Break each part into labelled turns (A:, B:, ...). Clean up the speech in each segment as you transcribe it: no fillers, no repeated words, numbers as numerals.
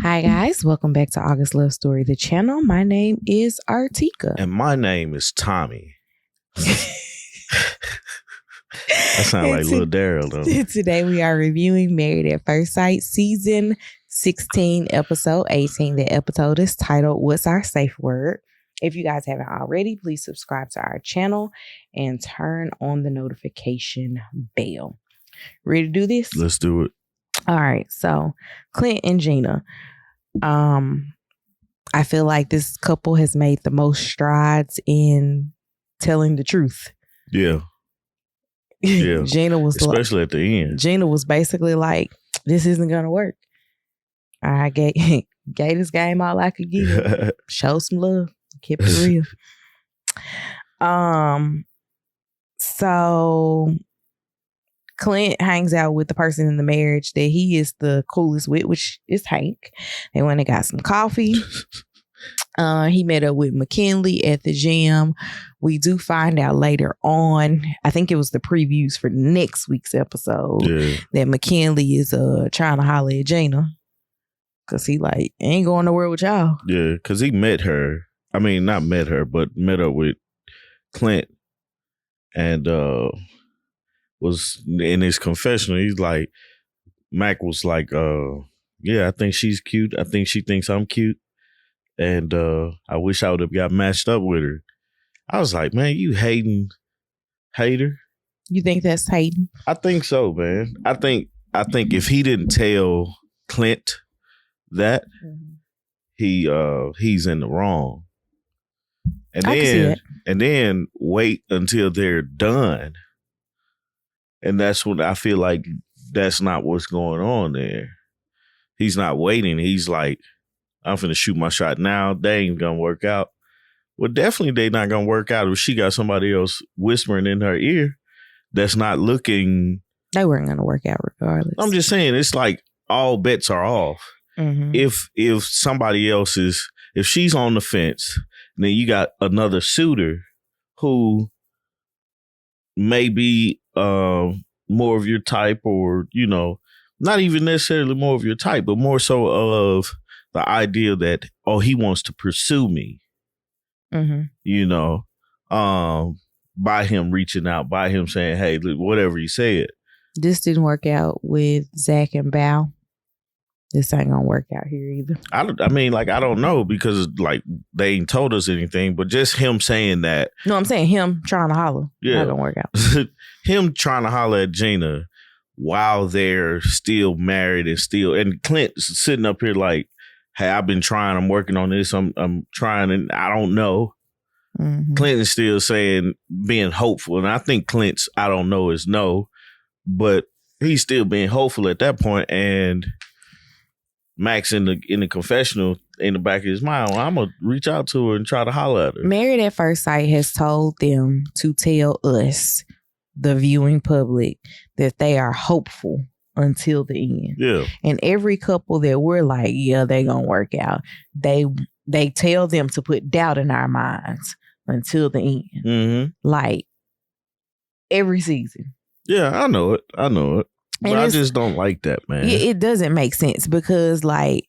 A: Hi guys, welcome back to August Love Story, the channel. My name is Artieka.
B: And my name is Tommy. That sounds like Lil Daryl though.
A: Today we are reviewing Married at First Sight, season 16, episode 18. The episode is titled, What's Our Safe Word? If you guys haven't already, please subscribe to our channel and turn on the notification bell. Ready to do this?
B: Let's do it.
A: All right, so Clint and Gina. I feel like this couple has made the most strides in telling the truth.
B: Yeah. Yeah.
A: Gina was
B: especially at the end.
A: Gina was basically like, this isn't gonna work. I gave this game all I could give. Show some love. Kept it real. So Clint hangs out with the person in the marriage that he is the coolest with, which is Hank. They went and got some coffee. He met up with McKinley at the gym. We do find out later on, I think it was the previews for next week's episode, that McKinley is trying to holler at Gina. Cause he like, ain't going nowhere with y'all.
B: Yeah, cause he met her. I mean, not met her, but met up with Clint. And was in his confessional, he's like, Mac was like, yeah, I think she's cute. I think she thinks I'm cute. And I wish I would have got matched up with her. I was like, man, you hater.
A: You think that's hating?
B: I think so, man. I think if he didn't tell Clint that, he's in the wrong. And then wait until they're done. And that's what I feel like, that's not what's going on there. He's not waiting. He's like, I'm finna shoot my shot now. They ain't gonna work out. Well, definitely they not gonna work out if she got somebody else whispering in her ear that's not looking.
A: They weren't gonna work out regardless.
B: I'm just saying, it's like all bets are off.
A: Mm-hmm.
B: If somebody else is, if she's on the fence, then you got another suitor who may be more of your type, or, you know, not even necessarily more of your type, but more so of the idea that, oh, he wants to pursue me, you know, by him reaching out, by him saying, hey, whatever he said.
A: This didn't work out with Zach and Bao. This ain't gonna work out here either.
B: I mean, like, I don't know, because like they ain't told us anything, but just him saying that.
A: No, I'm saying him trying to holler.
B: Yeah.
A: Not gonna work out.
B: Him trying to holler at Gina while they're still married and Clint sitting up here like, hey, I've been trying, I'm working on this, I'm trying, and I don't know. Clint is still saying, being hopeful. And I think Clint's I don't know is no, but he's still being hopeful at that point. And Max in the confessional in the back of his mind, well, I'm gonna reach out to her and try to holler at her.
A: Married at First Sight has told them to tell us, the viewing public, that they are hopeful until the end.
B: Yeah.
A: And every couple that we're like, yeah, they gonna work out, they tell them to put doubt in our minds until the end. Mm-hmm. Like every season.
B: Yeah, I know it. But I just don't like that, man.
A: It doesn't make sense, because like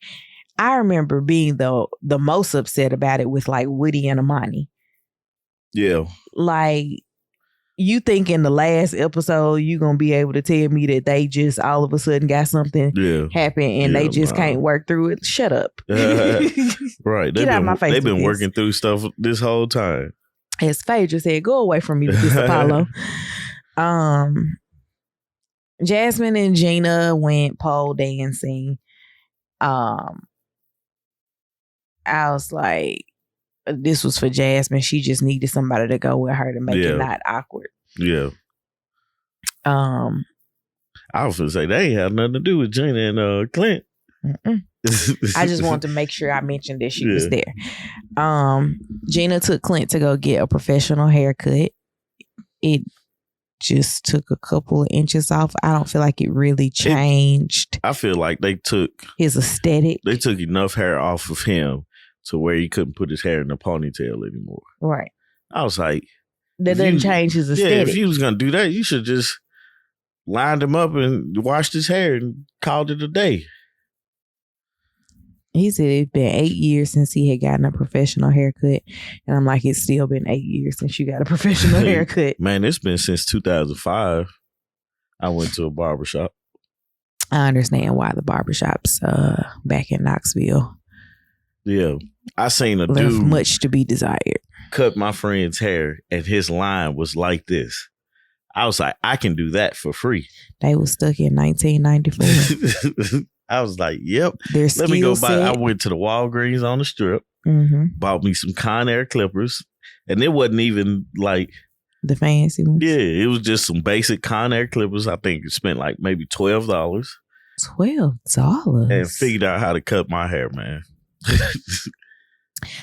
A: I remember being the most upset about it with like Woody and Amani.
B: Yeah.
A: Like, you think in the last episode you gonna be able to tell me that they just all of a sudden got something happen and they just can't work through it? Shut up.
B: Right.
A: Get out of my face.
B: They've been working through stuff this whole time.
A: As Phaedra said, go away from me with this Apollo. Jasmine and Gina went pole dancing. I was like, this was for Jasmine. She just needed somebody to go with her to make it not awkward.
B: Yeah. I was gonna say they ain't have nothing to do with Gina and Clint.
A: I just wanted to make sure I mentioned that she was there. Gina took Clint to go get a professional haircut. It just took a couple of inches off. I don't feel like it really changed.
B: I feel like they took
A: his aesthetic.
B: They took enough hair off of him to where he couldn't put his hair in a ponytail anymore.
A: Right.
B: I was like,
A: that doesn't change his aesthetic.
B: Yeah, if you was gonna do that, you should just lined him up and washed his hair and called it a day.
A: He said it's been 8 years since he had gotten a professional haircut. And I'm like, it's still been 8 years since you got a professional haircut.
B: Man, it's been since 2005. I went to a barbershop.
A: I understand why the barbershops back in Knoxville.
B: Yeah. I seen a
A: left
B: dude
A: much to be desired.
B: Cut my friend's hair and his line was like this. I was like, I can do that for free.
A: They was stuck in 1994.
B: I was like, yep.
A: Their
B: Let me go buy.
A: set.
B: I went to the Walgreens on the strip, bought me some Conair clippers, and it wasn't even like
A: the fancy ones.
B: Yeah, it was just some basic Conair clippers. I think it spent like maybe $12.
A: $12?
B: And figured out how to cut my hair, man.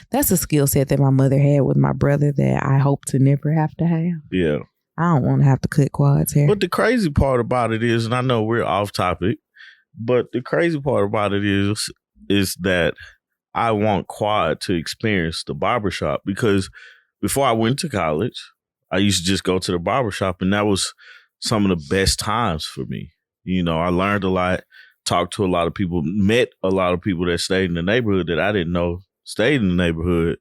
A: That's a skill set that my mother had with my brother that I hope to never have to have.
B: Yeah.
A: I don't want to have to cut Quad's hair.
B: But the crazy part about it is, and I know we're off topic, but the crazy part about it is that I want Quad to experience the barbershop, because before I went to college, I used to just go to the barbershop, and that was some of the best times for me. You know, I learned a lot, talked to a lot of people, met a lot of people that stayed in the neighborhood that I didn't know stayed in the neighborhood.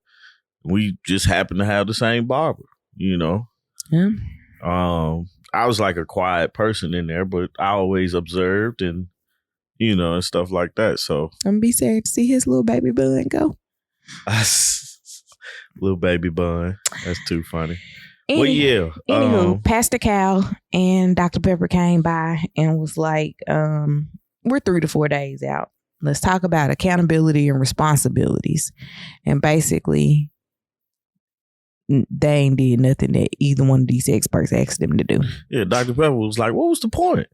B: We just happened to have the same barber, you know.
A: Yeah.
B: I was like a quiet person in there, but I always observed and, you know, and stuff like that. So
A: I'm gonna be sad to see his little baby bun go.
B: Little baby bun. That's too funny.
A: Well, yeah. Anywho, Pastor Cal and Dr. Pepper came by and was like, we're 3 to 4 days out. Let's talk about accountability and responsibilities. And basically, they ain't did nothing that either one of these experts asked them to do.
B: Yeah, Dr. Pepper was like, what was the point?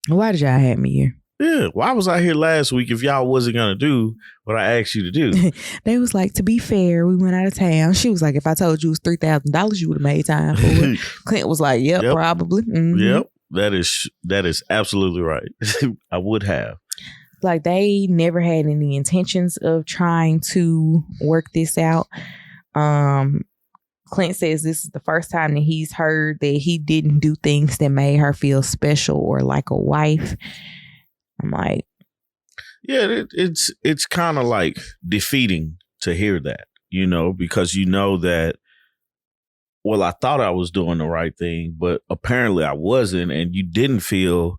A: Why did y'all have me here?
B: Yeah, why was I here last week if y'all wasn't going to do what I asked you to do?
A: They was like, to be fair, we went out of town. She was like, if I told you it was $3,000, you would have made time for it. Clint was like, yep. Probably. Mm-hmm.
B: Yep, that is absolutely right. I would have.
A: Like, they never had any intentions of trying to work this out. Clint says this is the first time that he's heard that he didn't do things that made her feel special or like a wife. I'm like,
B: yeah, it's kind of like defeating to hear that, you know, because you know that, well, I thought I was doing the right thing, but apparently I wasn't, and you didn't feel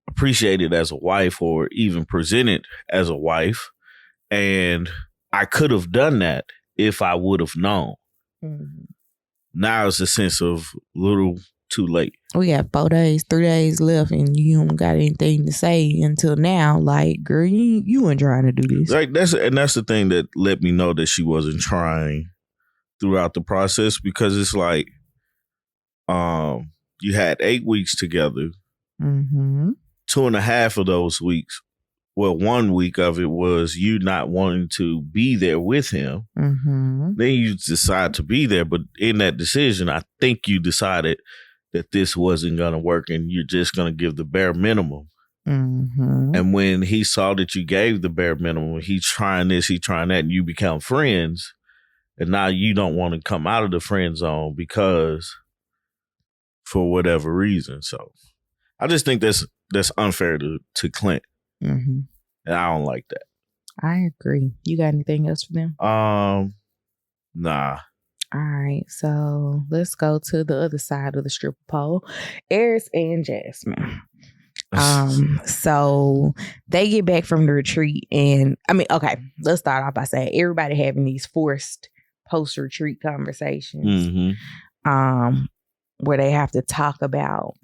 B: appreciated as a wife or even presented as a wife. And I could have done that if I would have known. Mm-hmm. Now it's a sense of little too late.
A: We got 4 days, 3 days left, and you don't got anything to say until now. Like, girl, you weren't trying to do this.
B: Like that's the thing that let me know that she wasn't trying throughout the process, because it's like, you had 8 weeks together. Mm-hmm. 2.5 of those weeks, well, 1 week of it was you not wanting to be there with him. Mm-hmm. Then you decide to be there. But in that decision, I think you decided that this wasn't going to work and you're just going to give the bare minimum. Mm-hmm. And when he saw that you gave the bare minimum, he's trying this, he's trying that, and you become friends. And now you don't want to come out of the friend zone because for whatever reason. So I just think that's unfair to Clint. Mm-hmm. And I don't like that.
A: I agree. You got anything else for them?
B: Nah.
A: All right. So let's go to the other side of the stripper pole. Eris and Jasmine. So they get back from the retreat, and okay, let's start off by saying everybody having these forced post-retreat conversations, where they have to talk about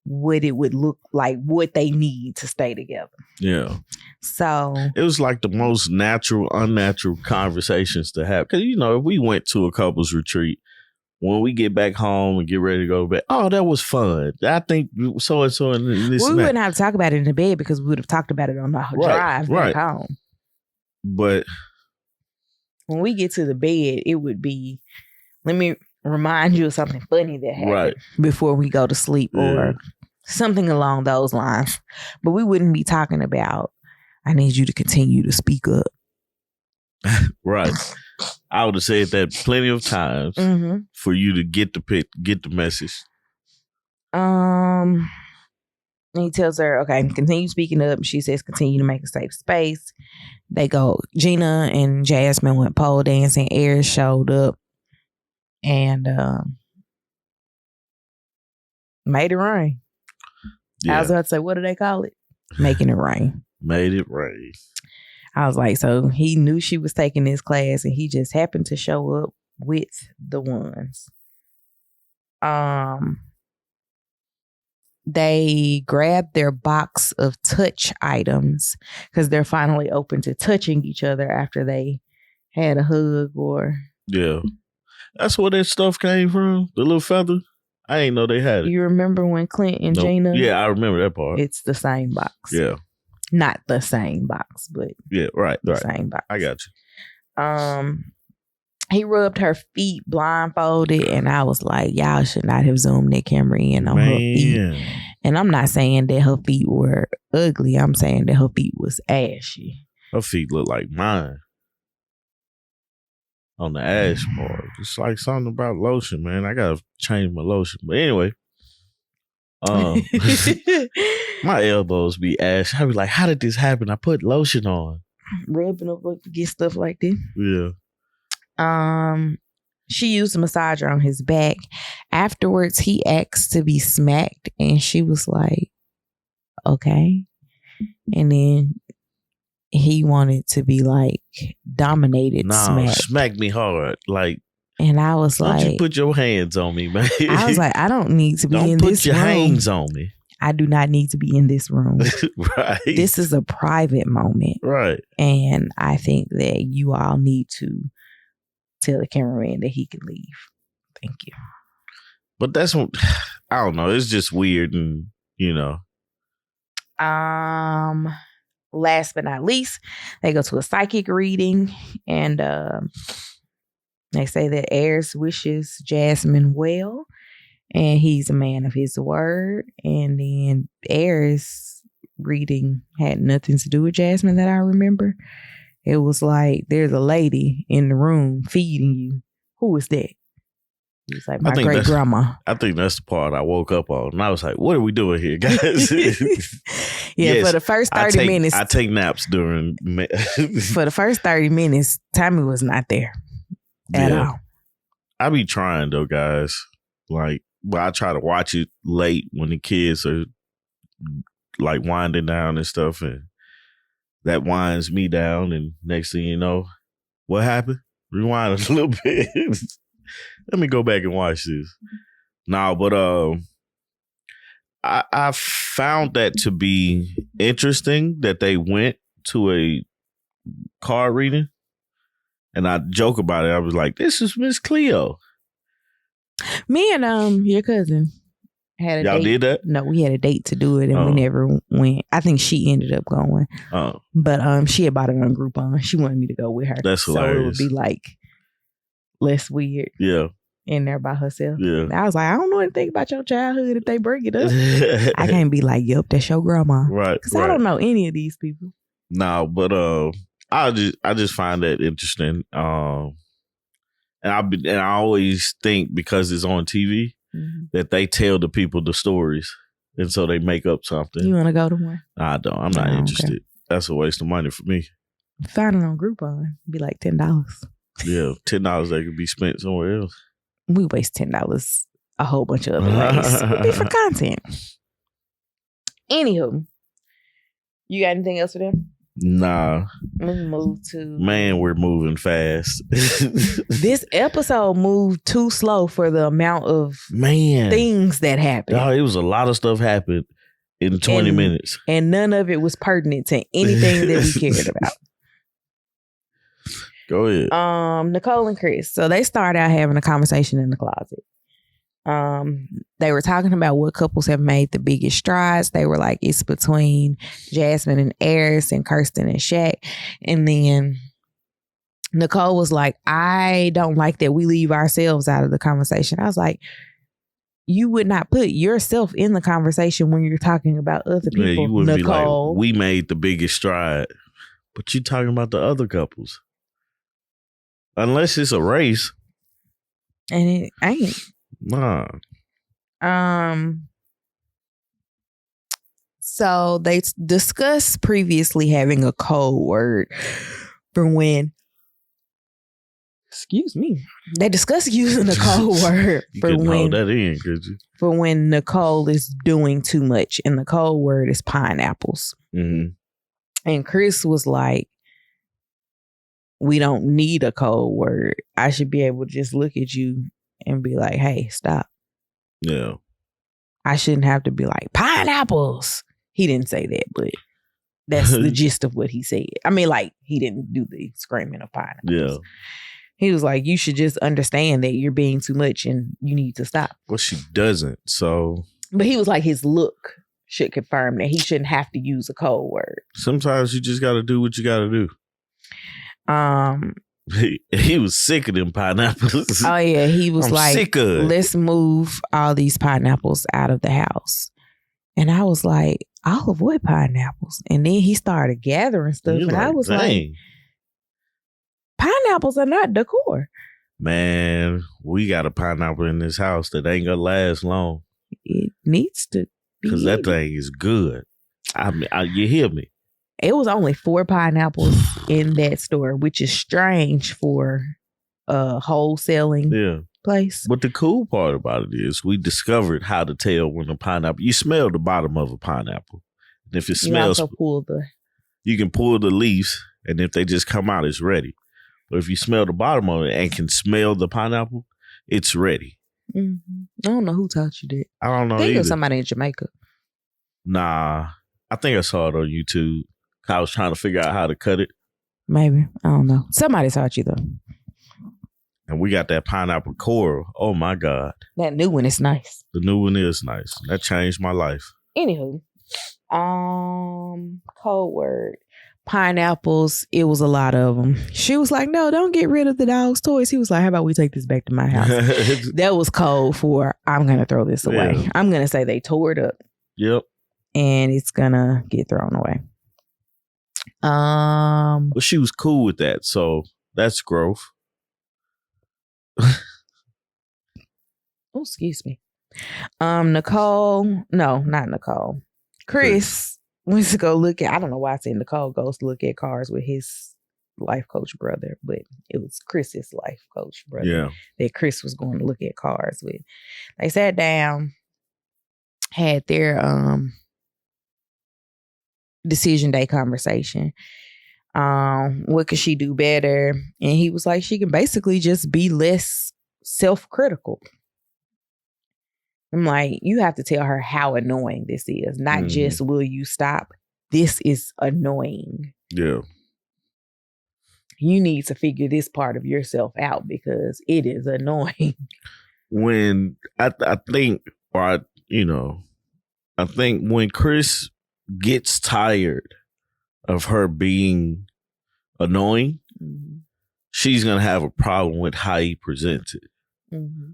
A: what it would look like, what they need to stay together.
B: Yeah.
A: So
B: it was like the most unnatural conversations to have. Because, you know, if we went to a couples retreat, when we get back home and get ready to go to bed, oh, that was fun. I think so and so and this.
A: We wouldn't have to talk about it in the bed because we would have talked about it on the drive back home.
B: But
A: when we get to the bed, it would be, let me remind you of something funny that happened before we go to sleep, or something along those lines. But we wouldn't be talking about, I need you to continue to speak up.
B: Right. I would have said that plenty of times for you to get the message.
A: And he tells her, okay, continue speaking up. She says, continue to make a safe space. They go, Gina and Jasmine went pole dancing. Eris showed up and made it rain.
B: Yeah.
A: I was about to say, what do they call it? Making it rain.
B: Made it rain.
A: I was like, so he knew she was taking this class and he just happened to show up with the ones. They grabbed their box of touch items because they're finally open to touching each other after they had a hug or...
B: Yeah. That's where that stuff came from? The little feather? I didn't know they had it.
A: You remember when Clint and Gina...
B: Yeah, I remember that part.
A: It's the same box.
B: Yeah.
A: Not the same box, but...
B: Yeah, right.
A: Same box.
B: I got you.
A: He rubbed her feet blindfolded, and I was like, y'all should not have zoomed that camera in on her feet. And I'm not saying that her feet were ugly. I'm saying that her feet was ashy.
B: Her feet look like mine. On the ash part. It's like something about lotion, man. I gotta change my lotion. But anyway. My elbows be ash. I be like, how did this happen? I put lotion on.
A: Rubbing up to get stuff like this.
B: Yeah.
A: She used a massager on his back. Afterwards, he asked to be smacked, and she was like, okay. And then he wanted to be like dominated.
B: Smack me hard. Like,
A: and I was like,
B: don't you put your hands on me, man.
A: I was like, I don't need to be in this room.
B: Don't put your hands on me.
A: I do not need to be in this room.
B: Right.
A: This is a private moment.
B: Right.
A: And I think that you all need to tell the cameraman that he can leave. Thank you.
B: But that's what, I don't know. It's just weird and, you know.
A: Last but not least, they go to a psychic reading and they say that Eris wishes Jasmine well and he's a man of his word. And then Eris reading had nothing to do with Jasmine that I remember. It was like, there's a lady in the room feeding you. Who is that? He was like, my great grandma.
B: I think that's the part I woke up on. And I was like, what are we doing here, guys?
A: Yes, for the first 30 minutes.
B: I take naps during.
A: For the first 30 minutes, Tommy was not there at all.
B: I be trying though, guys. Like, but I try to watch it late when the kids are like winding down and stuff. And that winds me down. And next thing you know, what happened? Rewind a little bit. Let me go back and watch this. No, but I found that to be interesting that they went to a card reading, and I joke about it. I was like, "This is Miss Cleo."
A: Me and your cousin had a
B: Y'all
A: date.
B: did that?
A: No, we had a date to do it, and we never went. I think she ended up going. But she had bought it on Groupon. She wanted me to go with her.
B: That's hilarious.
A: So it would be like less weird.
B: Yeah.
A: In there by herself.
B: Yeah.
A: And I was like, I don't know anything about your childhood if they bring it up. I can't be like, yep, that's your grandma.
B: Right.
A: Because I don't know any of these people.
B: No, but I just find that interesting. And I always think because it's on TV that they tell the people the stories. And so they make up something.
A: You want to go to one?
B: I don't. I'm not interested. Okay. That's a waste of money for me.
A: Find it on Groupon. It'd be like $10.
B: Yeah, $10 that could be spent somewhere else.
A: We waste $10 a whole bunch of other ways. It'd be for content. Anywho, you got anything else for them?
B: Nah.
A: Let me move to...
B: Man, we're moving fast.
A: This episode moved too slow for the amount of things that happened.
B: Oh, it was a lot of stuff happened in 20 minutes.
A: And none of it was pertinent to anything that we cared about.
B: Go ahead.
A: Nicole and Chris. So they started out having a conversation in the closet. They were talking about what couples have made the biggest strides. They were like, it's between Jasmine and Eris and Kirsten and Shaq. And then Nicole was like, I don't like that we leave ourselves out of the conversation. I was like, you would not put yourself in the conversation when you're talking about other people. Yeah, you wouldn't Nicole.
B: Be like, we made the biggest stride. But you talking about the other couples. Unless it's a race.
A: And it ain't.
B: Nah.
A: So they discussed previously having a code word for when. Excuse me. They discussed using a code word for when.
B: Hold that in, could you?
A: For when Nicole is doing too much, and the code word is pineapples.
B: Mm-hmm.
A: And Chris was like, "We don't need a code word. I should be able to just look at you and be like, hey, stop."
B: Yeah.
A: I shouldn't have to be like, pineapples. He didn't say that, but that's the gist of what he said. I mean, like, he didn't do the screaming of pineapples.
B: Yeah.
A: He was like, you should just understand that you're being too much and you need to stop.
B: Well, she doesn't, so.
A: But he was like, his look should confirm that he shouldn't have to use a code word.
B: Sometimes you just got to do what you got to do. He was sick of them pineapples.
A: Oh, yeah. He was
B: sick of it.
A: Let's move all these pineapples out of the house. And I was like, I'll avoid pineapples. And then he started gathering stuff. And I was
B: dang.
A: like, pineapples are not decor.
B: Man, we got a pineapple in this house that ain't gonna last long.
A: It needs to be.
B: Because that thing is good. I mean, you hear me?
A: It was only 4 pineapples in that store, which is strange for a wholesaling place.
B: But the cool part about it is we discovered how to tell when a pineapple, you smell the bottom of a pineapple. And if it smells, you can pull the leaves, and if they just come out, it's ready. But if you smell the bottom of it and can smell the pineapple, it's ready.
A: Mm-hmm. I don't know who taught you that.
B: I don't know.
A: I think it was
B: either.
A: somebody in Jamaica.
B: Nah, I think I saw it on YouTube. I was trying to figure out how to cut it.
A: Maybe. I don't know. Somebody taught you, though.
B: And we got that pineapple coral. Oh, my God.
A: That new one is nice.
B: The new one is nice. That changed my life.
A: Anywho, code word. Pineapples. It was a lot of them. She was like, no, don't get rid of the dog's toys. He was like, how about we take this back to my house? That was code for, I'm going to throw this away. Yeah. I'm going to say they tore it up.
B: Yep.
A: And it's going to get thrown away.
B: But she was cool with that, so that's growth.
A: Oh, excuse me. Nicole, no, not Nicole. Chris went to go look at, I don't know why I said Nicole goes to look at cars with his life coach brother, but it was Chris's life coach brother that Chris was going to look at cars with. They sat down, had their decision day conversation. What could she do better? And he was like, she can basically just be less self-critical. I'm like, you have to tell her how annoying this is, not just will you stop? This is annoying.
B: Yeah.
A: You need to figure this part of yourself out because it is annoying.
B: When I think when Chris gets tired of her being annoying, she's going to have a problem with how he presents it. Mm-hmm.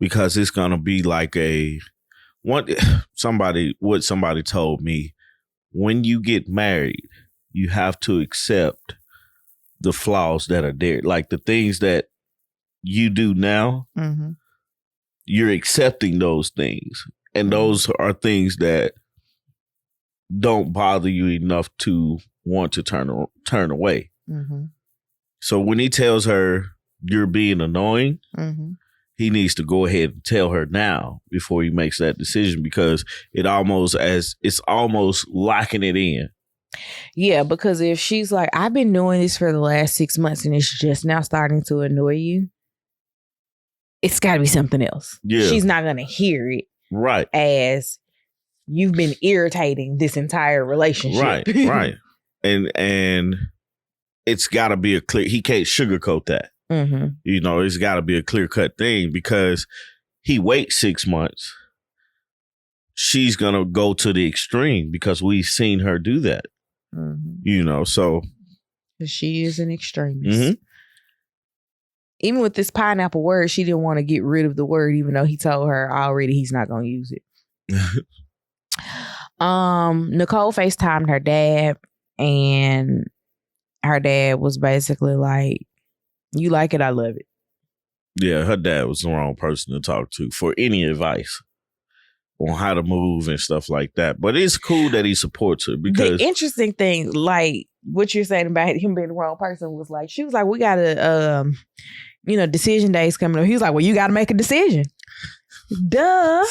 B: Because it's going to be like somebody told me, when you get married, you have to accept the flaws that are there. Like the things that you do now, you're accepting those things. And those are things that don't bother you enough to want to turn away. Mm-hmm. So when he tells her you're being annoying, he needs to go ahead and tell her now before he makes that decision, because it's almost locking it in.
A: Yeah, because if she's like, I've been doing this for the last 6 months and it's just now starting to annoy you, it's got to be something else. Yeah. She's not going to hear it.
B: Right.
A: As you've been irritating this entire relationship.
B: Right. And it's got to be a clear, he can't sugarcoat that. Mm-hmm. It's got to be a clear-cut thing, because he waits 6 months. She's going to go to the extreme because we've seen her do that. Mm-hmm. So.
A: She is an extremist. Mm-hmm. Even with this pineapple word, she didn't want to get rid of the word, even though he told her already he's not going to use it. Nicole FaceTimed her dad, and her dad was basically like, you like it, I love it.
B: Yeah, her dad was the wrong person to talk to for any advice. on how to move and stuff like that. But it's cool that he supports her because
A: the interesting thing, like what you're saying about him being the wrong person, was like she was like, we got a decision days coming up. He was like, well, you got to make a decision. Duh.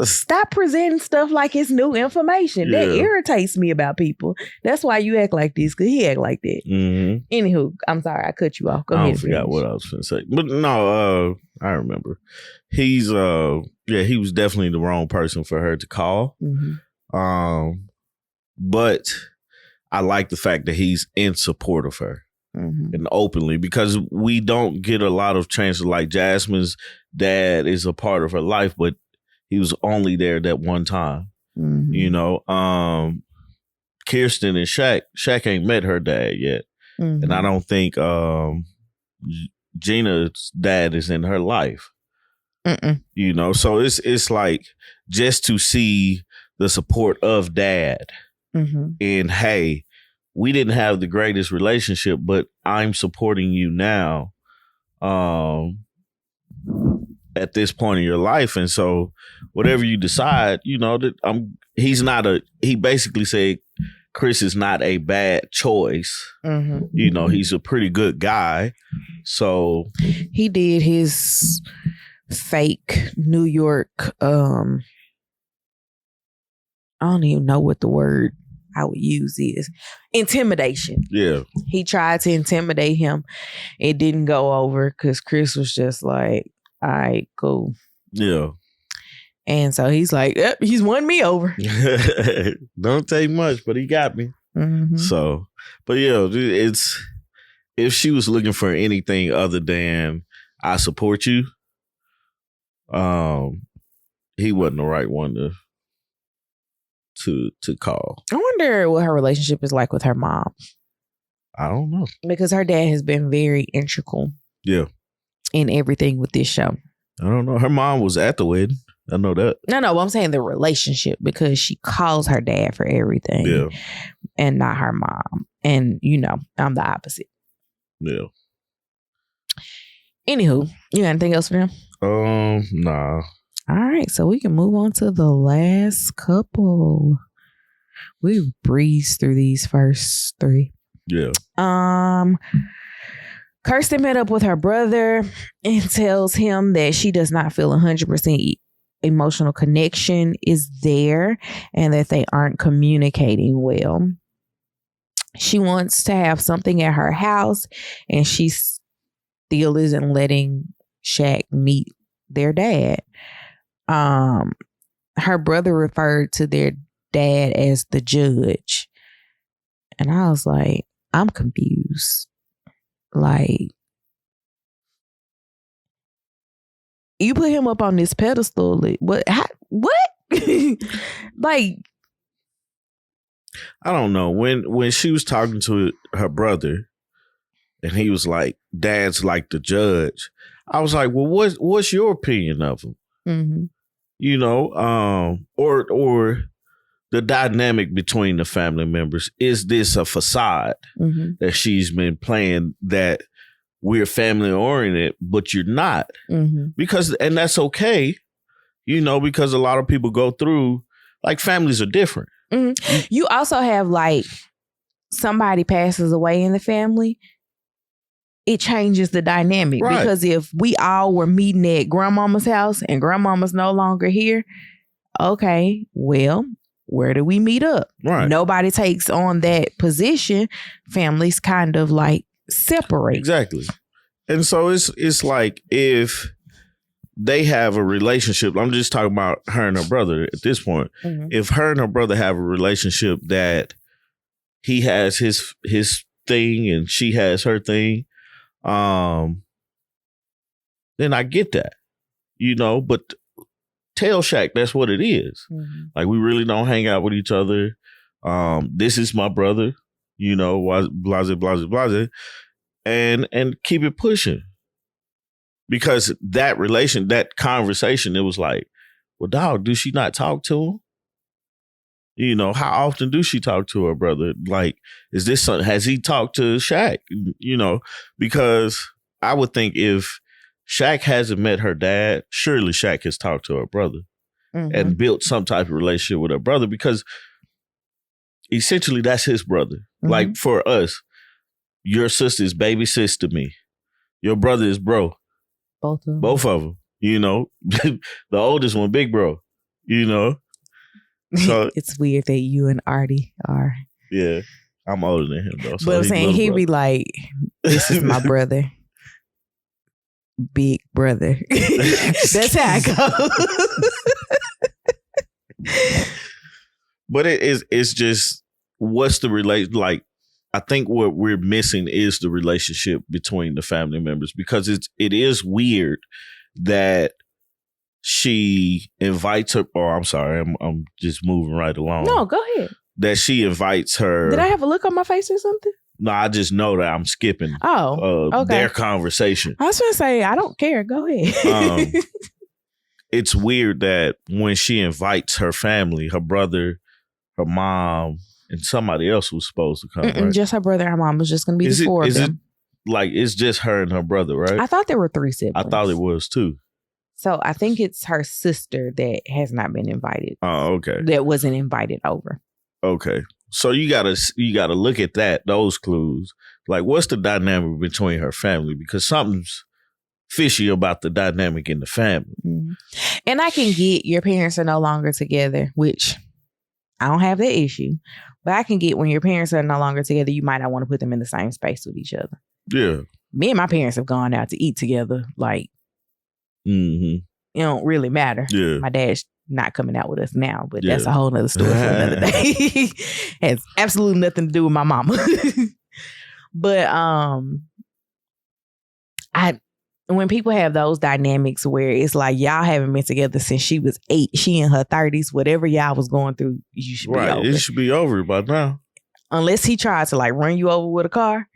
A: Stop presenting stuff like it's new information.
B: Yeah.
A: That irritates me about people. That's why you act like this, because he act like that.
B: Mm-hmm.
A: Anywho, I'm sorry, I cut you off. Go ahead.
B: I forgot what I was going to say. But no, I remember. He's, he was definitely the wrong person for her to call.
A: Mm-hmm.
B: But I like the fact that he's in support of her.
A: Mm-hmm.
B: And openly, because we don't get a lot of chances. Like Jasmine's dad is a part of her life, but he was only there that one time.
A: Mm-hmm.
B: You know, Kirsten and Shaq ain't met her dad yet.
A: Mm-hmm.
B: And I don't think Gina's dad is in her life.
A: Mm-mm.
B: You know, so it's like just to see the support of dad.
A: Mm-hmm.
B: And hey, we didn't have the greatest relationship, but I'm supporting you now at this point in your life. And so whatever you decide, you know, that he basically said Chris is not a bad choice.
A: Mm-hmm.
B: You know, he's a pretty good guy. So
A: he did his fake New York, I don't even know what the word I would use is. Intimidation.
B: Yeah.
A: He tried to intimidate him. It didn't go over because Chris was just like, all right, cool.
B: Yeah.
A: And so he's like, yep, he's won me over.
B: Don't take much, but he got me.
A: Mm-hmm.
B: So, but yeah, it's, if she was looking for anything other than I support you, he wasn't the right one to call.
A: I wonder what her relationship is like with her mom.
B: I don't know.
A: Because her dad has been very integral.
B: Yeah.
A: In everything with this show.
B: I don't know. Her mom was at the wedding. I know that.
A: No, I'm saying the relationship, because she calls her dad for everything.
B: Yeah.
A: And not her mom. And, you know, I'm the opposite.
B: Yeah.
A: Anywho, you got anything else for them?
B: Nah.
A: All right, so we can move on to the last couple. We breezed through these first three.
B: Yeah.
A: Kirsten met up with her brother and tells him that she does not feel 100% emotional connection is there and that they aren't communicating well. She wants to have something at her house and she still isn't letting Shaq meet their dad. Her brother referred to their dad as the judge. And I was like, I'm confused. Like, you put him up on this pedestal. What? Like,
B: I don't know. When she was talking to her brother and he was like, Dad's like the judge, I was like, well, what's your opinion of him?
A: Mm-hmm.
B: You know, or the dynamic between the family members. Is this a facade that she's been playing, that we're family oriented, but you're not? Because, and that's okay, you know, because a lot of people go through, like, families are different.
A: You also have, like, somebody passes away in the family, it changes the dynamic. Right. Because if we all were meeting at grandmama's house and grandmama's no longer here, okay, well, where do we meet up? Right. Nobody takes on that position. Families kind of like separate.
B: Exactly. And so it's like, if they have a relationship, I'm just talking about her and her brother at this point. If her and her brother have a relationship that he has his thing and she has her thing, then I get that, you know, but tell Shaq that's what it is. Like, we really don't hang out with each other. This is my brother, you know, blase, blase, blase, and keep it pushing. Because that conversation, it was like, well, dog, do she not talk to him? You know, how often do she talk to her brother? Like, is this something, has he talked to Shaq? You know, because I would think if Shaq hasn't met her dad, surely Shaq has talked to her brother. and built some type of relationship with her brother, because essentially that's his brother. Like for us, your sister is baby sis to me. Your brother is bro.
A: Both
B: of them. You know, the oldest one, big bro. You know, so
A: it's weird that you and Artie are.
B: Yeah, I'm older than him though. So
A: but I'm saying he'd be like, "This is my brother, big brother." That's how it goes.
B: But it's just, what's the relation? Like, I think what we're missing is the relationship between the family members, because it is weird that she invites her. Oh, I'm sorry, I'm just moving right along.
A: No, go ahead.
B: That she invites her.
A: Did I have a look on my face or something?
B: No, I just know that I'm skipping.
A: Okay.
B: Their conversation.
A: I was going to say, I don't care. Go ahead.
B: It's weird that when she invites her family, her brother, her mom, and somebody else was supposed to come. Right?
A: Just her brother and her mom. Was just going to be the four of them.
B: Like, it's just her and her brother, right?
A: I thought there were 3 siblings.
B: I thought it was too.
A: So I think it's her sister that has not been invited.
B: Oh, okay.
A: That wasn't invited over.
B: Okay. So you gotta look at those clues. Like, what's the dynamic between her family? Because something's fishy about the dynamic in the family.
A: Mm-hmm. And I can get your parents are no longer together, which I don't have that issue. But I can get when your parents are no longer together, you might not want to put them in the same space with each other.
B: Yeah.
A: Me and my parents have gone out to eat together. Like, it don't really matter.
B: Yeah.
A: My dad's not coming out with us now, but that's a whole nother story for another day. Has absolutely nothing to do with my mama. But when people have those dynamics where it's like y'all haven't been together since she was 8, she in her 30s, whatever y'all was going through, you should be over.
B: It should be over by now.
A: Unless he tried to like run you over with a car.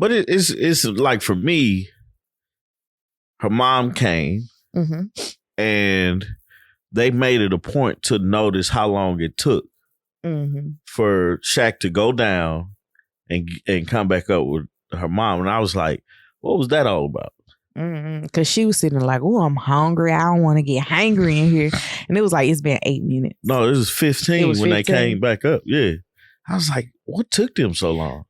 B: But it's like, for me, her mom came and they made it a point to notice how long it took for Shaq to go down and come back up with her mom. And I was like, what was that all about?
A: Because she was sitting like, oh, I'm hungry. I don't want to get hangry in here. And it was like, it's been 8 minutes.
B: No, it was 15 when they came back up. Yeah. I was like, what took them so long?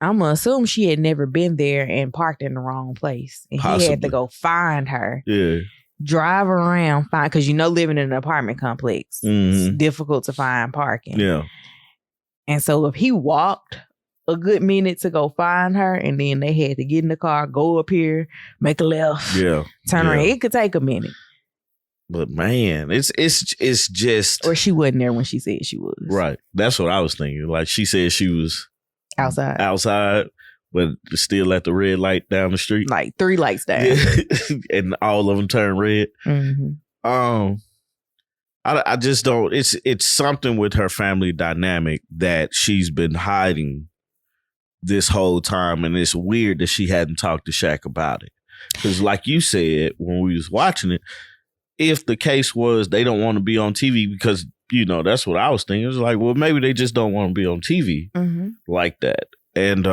A: I'm going to assume she had never been there and parked in the wrong place. And Possibly. He had to go find her.
B: Yeah.
A: Drive around, because living in an apartment complex, it's difficult to find parking.
B: Yeah.
A: And so if he walked a good minute to go find her, and then they had to get in the car, go up here, make a left, turn around, it could take a minute.
B: But man, it's just,
A: or she wasn't there when she said she was.
B: Right. That's what I was thinking. Like, she said she was outside, but still at the red light down the street.
A: Like 3 lights down.
B: And all of them turn red. I just don't, it's something with her family dynamic that she's been hiding this whole time. And it's weird that she hadn't talked to Shaq about it. Because like you said, when we was watching it, if the case was they don't want to be on TV because, that's what I was thinking. It was like, well, maybe they just don't want to be on TV like that. And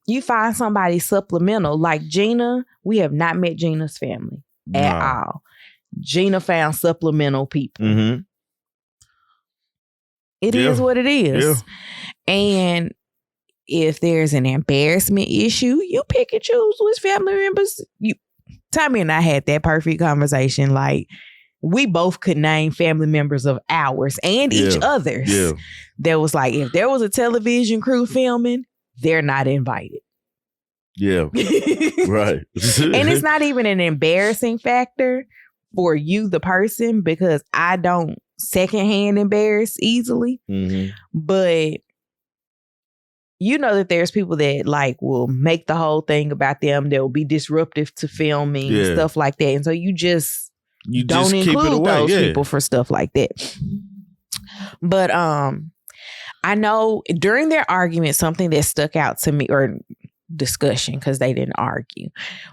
A: you find somebody supplemental like Gina. We have not met Gina's family at all. Gina found supplemental people. It is what it is. Yeah. And if there's an embarrassment issue, you pick and choose which family members. Tommy and I had that perfect conversation. Like, we both could name family members of ours and each other's. Yeah. There was like, if there was a television crew filming, they're not invited.
B: Yeah. Right.
A: And it's not even an embarrassing factor for you, the person, because I don't secondhand embarrass easily. But that there's people that like will make the whole thing about them. That will be disruptive to filming and stuff like that. And so you don't include those people for stuff like that. But I know during their argument, something that stuck out to me, or discussion, because they didn't argue,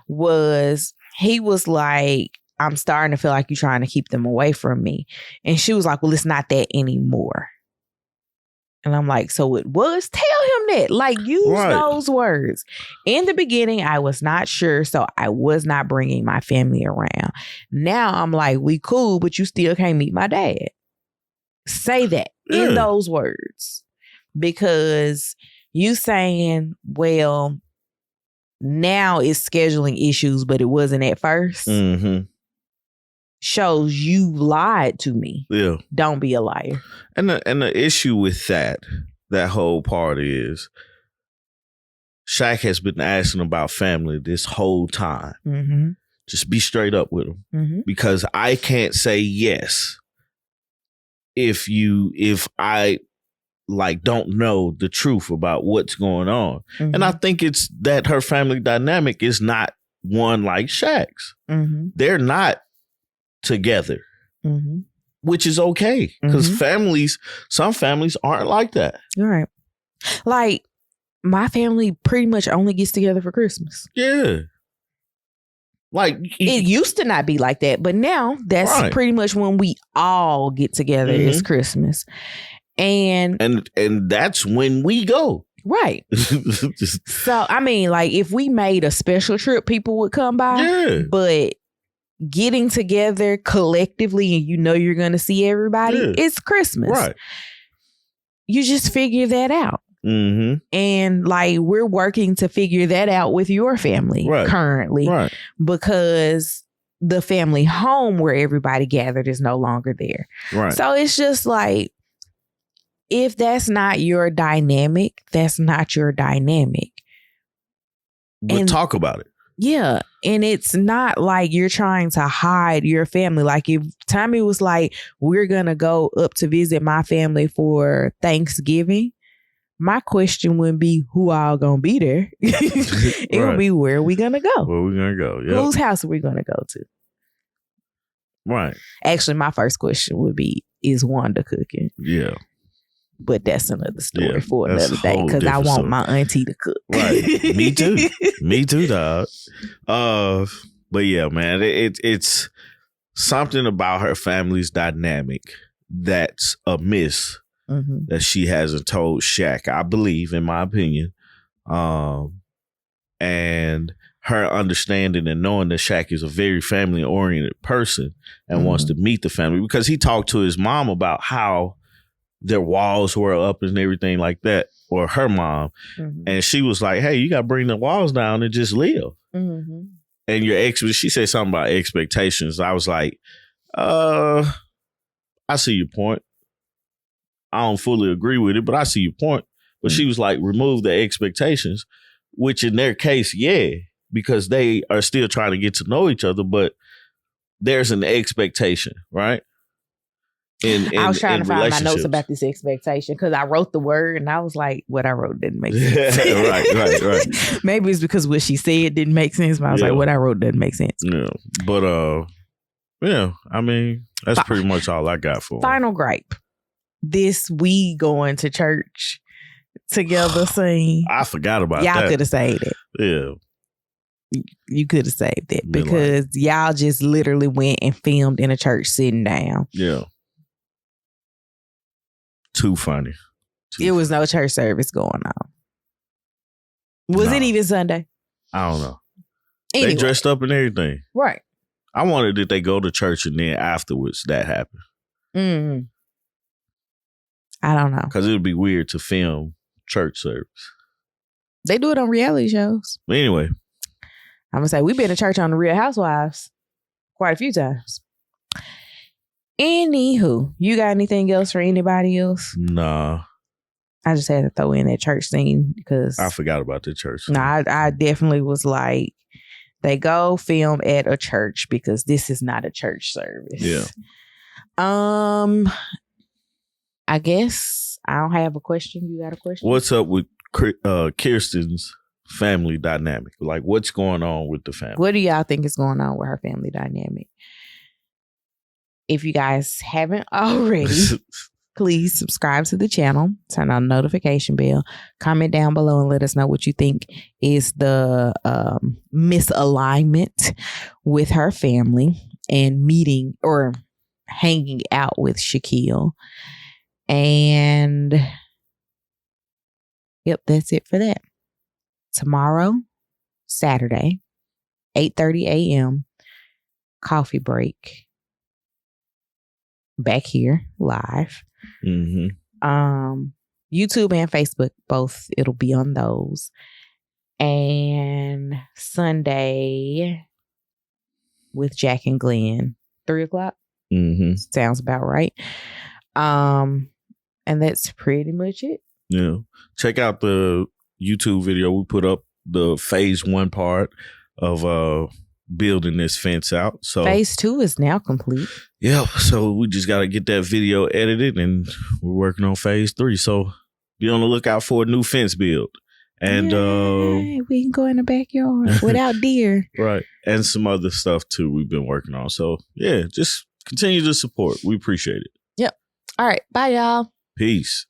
A: was he was like, I'm starting to feel like you're trying to keep them away from me. And she was like, well, it's not that anymore. And I'm like, so it was? Tell him that. Like, use those words. In the beginning, I was not sure, so I was not bringing my family around. Now I'm like, we cool, but you still can't meet my dad. Say that in those words. Because you saying, well, now it's scheduling issues, but it wasn't at first. Mm-hmm. Shows you lied to me. Yeah. Don't be a liar.
B: And the issue with that whole part is Shaq has been asking about family this whole time. Mm-hmm. Just be straight up with him. Mm-hmm. Because I can't say yes if I like don't know the truth about what's going on. Mm-hmm. And I think it's that her family dynamic is not one like Shaq's. Mm-hmm. They're not together, mm-hmm. which is okay because some families aren't like that.
A: Right. Like my family pretty much only gets together for Christmas.
B: Yeah. Like
A: it used to not be like that, but now that's pretty much when we all get together is Christmas. And
B: that's when we go.
A: Right. So I mean, like if we made a special trip, people would come by. Yeah. But getting together collectively and you know you're going to see everybody, it's Christmas. Right. You just figure that out. Mm-hmm. And like we're working to figure that out with your family currently. Right. Because the family home where everybody gathered is no longer there. Right. So it's just like, if that's not your dynamic, that's not your dynamic.
B: But talk about it.
A: Yeah. And it's not like you're trying to hide your family. Like if Tommy was like, we're going to go up to visit my family for Thanksgiving, my question wouldn't be who all going to be there. It would be where are we going to go?
B: Where we going to go? Yep.
A: Whose house are we going to go to?
B: Right.
A: Actually, my first question would be, is Wanda cooking?
B: Yeah.
A: But that's another story for another day because I want my auntie to cook.
B: Right. Me too. Me too, dog. But yeah, man, it's something about her family's dynamic that's amiss that she hasn't told Shaq, I believe, in my opinion. And her understanding and knowing that Shaq is a very family-oriented person and wants to meet the family because he talked to his mom about how their walls were up and everything like that, or her mom. Mm-hmm. And she was like, hey, you got to bring the walls down and just live. Mm-hmm. And she said something about expectations. I was like, I see your point. I don't fully agree with it, but I see your point. But she was like, remove the expectations, which in their case, yeah, because they are still trying to get to know each other, but there's an expectation, right?
A: I was trying to find my notes about this expectation because I wrote the word and I was like, what I wrote didn't make sense. Right. Maybe it's because what she said didn't make sense, but I was like, what I wrote doesn't make sense.
B: Yeah. But yeah, I mean, that's pretty much all I got for
A: final gripe. This we going to church together scene.
B: I forgot about
A: y'all
B: that.
A: Y'all could have saved it.
B: Yeah.
A: You could have saved it because y'all just literally went and filmed in a church sitting down.
B: Yeah. Too funny.
A: It was no church service going on. Was it even Sunday?
B: I don't know. Anyway. They dressed up and everything.
A: Right.
B: I wanted that they go to church and then afterwards that happened. Mm-hmm.
A: I don't know.
B: Because it would be weird to film church service.
A: They do it on reality shows.
B: Anyway.
A: I'm going to say, we've been to church on The Real Housewives quite a few times. Anywho, you got anything else for anybody else?
B: Nah.
A: I just had to throw in that church scene because
B: I forgot about the church scene.
A: Nah, I definitely was like, they go film at a church because this is not a church service.
B: Yeah.
A: I guess I don't have a question. You got a question?
B: What's up with Kirsten's family dynamic? Like, what's going on with the family?
A: What do y'all think is going on with her family dynamic? If you guys haven't already, please subscribe to the channel, turn on the notification bell, comment down below and let us know what you think is the misalignment with her family and meeting or hanging out with Shaquille. And Yep, that's it for that. Tomorrow, Saturday, 8:30 a.m., coffee break. Back here, live.
B: Mm-hmm.
A: YouTube and Facebook, both. It'll be on those. And Sunday with Jack and Glenn, 3:00.
B: Mm-hmm.
A: Sounds about right. And that's pretty much it.
B: Yeah. Check out the YouTube video we put up, the phase 1 part of building this fence out. So
A: phase 2 is now complete.
B: Yeah. So we just got to get that video edited, and we're working on phase 3. So be on the lookout for a new fence build. And
A: we can go in the backyard without deer.
B: Right. And some other stuff too we've been working on. So yeah, just continue to support. We appreciate it.
A: Yep. All right. Bye, y'all.
B: Peace.